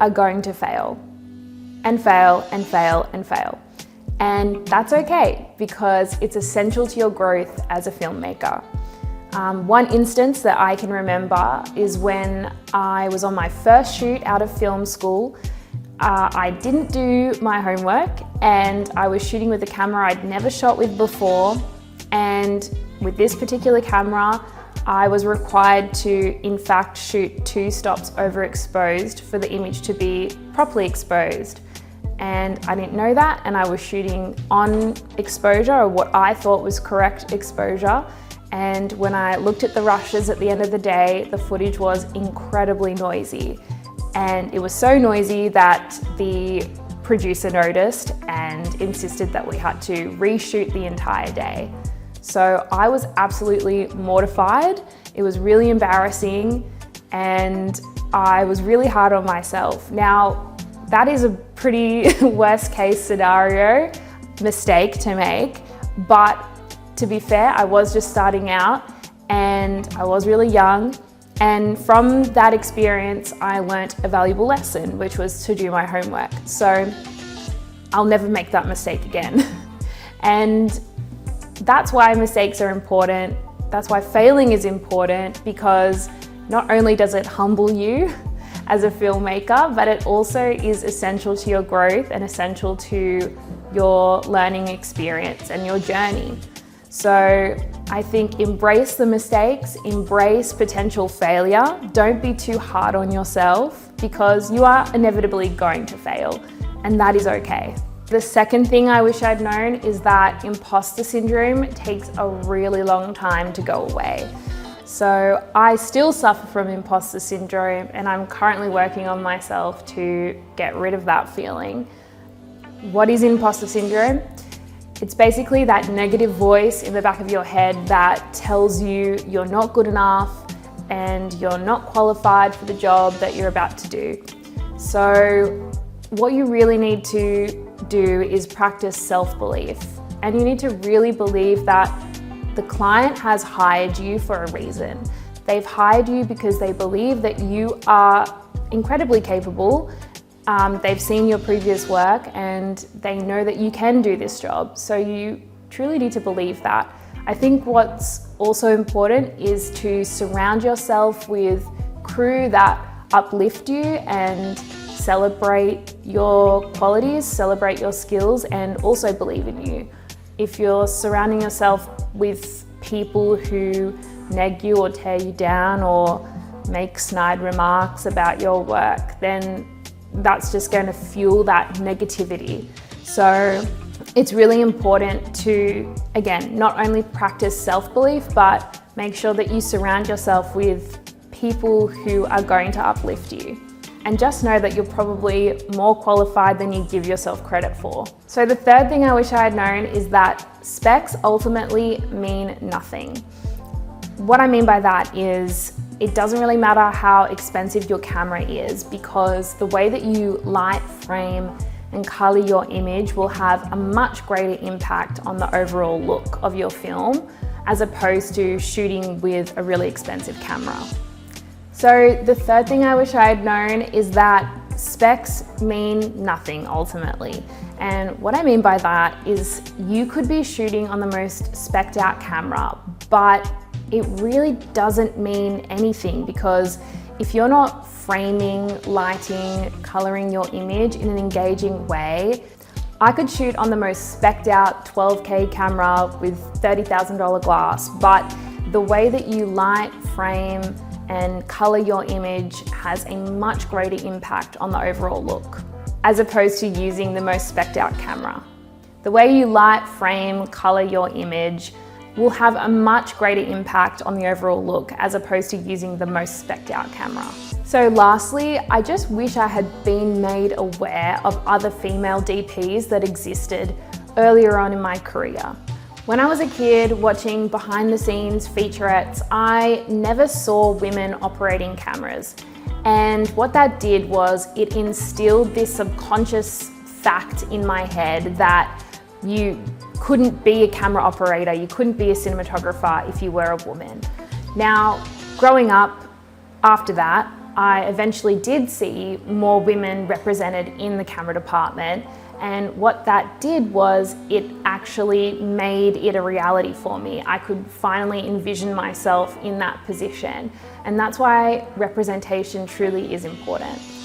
are going to fail and fail and fail and fail. And that's okay, because it's essential to your growth as a filmmaker. One instance that I can remember is when I was on my first shoot out of film school. I didn't do my homework and I was shooting with a camera I'd never shot with before. And with this particular camera, I was required to, in fact, shoot 2 stops overexposed for the image to be properly exposed. And I didn't know that, and I was shooting on exposure, or what I thought was correct exposure. And when I looked at the rushes at the end of the day, the footage was incredibly noisy. And it was so noisy that the producer noticed and insisted that we had to reshoot the entire day. So I was absolutely mortified. It was really embarrassing, and I was really hard on myself. Now, that is a pretty worst case scenario mistake to make, but to be fair, I was just starting out and I was really young. And from that experience, I learnt a valuable lesson, which was to do my homework. So I'll never make that mistake again. And that's why mistakes are important. That's why failing is important, because not only does it humble you as a filmmaker, but it also is essential to your growth and essential to your learning experience and your journey. So I think embrace the mistakes, embrace potential failure. Don't be too hard on yourself, because you are inevitably going to fail, and that is okay. The second thing I wish I'd known is that imposter syndrome takes a really long time to go away. So I still suffer from imposter syndrome, and I'm currently working on myself to get rid of that feeling. What is imposter syndrome? It's basically that negative voice in the back of your head that tells you you're not good enough and you're not qualified for the job that you're about to do. So what you really need to do is practice self-belief. And you need to really believe that the client has hired you for a reason. They've hired you because they believe that you are incredibly capable. They've seen your previous work and they know that you can do this job. So you truly need to believe that. I think what's also important is to surround yourself with crew that uplift you and celebrate your qualities, celebrate your skills, and also believe in you. If you're surrounding yourself with people who neg you or tear you down or make snide remarks about your work, then that's just going to fuel that negativity. So it's really important to, again, not only practice self-belief, but make sure that you surround yourself with people who are going to uplift you. And just know that you're probably more qualified than you give yourself credit for. So the third thing I wish I had known is that specs ultimately mean nothing. What I mean by that is it doesn't really matter how expensive your camera is, because the way that you light, frame, and color your image will have a much greater impact on the overall look of your film, as opposed to shooting with a really expensive camera. So the third thing I wish I had known is that specs mean nothing ultimately. And what I mean by that is you could be shooting on the most spec'd out camera, but it really doesn't mean anything, because if you're not framing, lighting, coloring your image in an engaging way, I could shoot on the most spec'd out 12K camera with $30,000 glass, but the way that you light, frame, and color your image has a much greater impact on the overall look, as opposed to using the most spec'd out camera. The way you light, frame, color your image will have a much greater impact on the overall look, as opposed to using the most spec'd out camera. So lastly, I just wish I had been made aware of other female DPs that existed earlier on in my career. When I was a kid watching behind the scenes featurettes, I never saw women operating cameras. And what that did was it instilled this subconscious fact in my head that you couldn't be a camera operator, you couldn't be a cinematographer if you were a woman. Now, growing up after that, I eventually did see more women represented in the camera department, and what that did was it actually made it a reality for me. I could finally envision myself in that position, and that's why representation truly is important.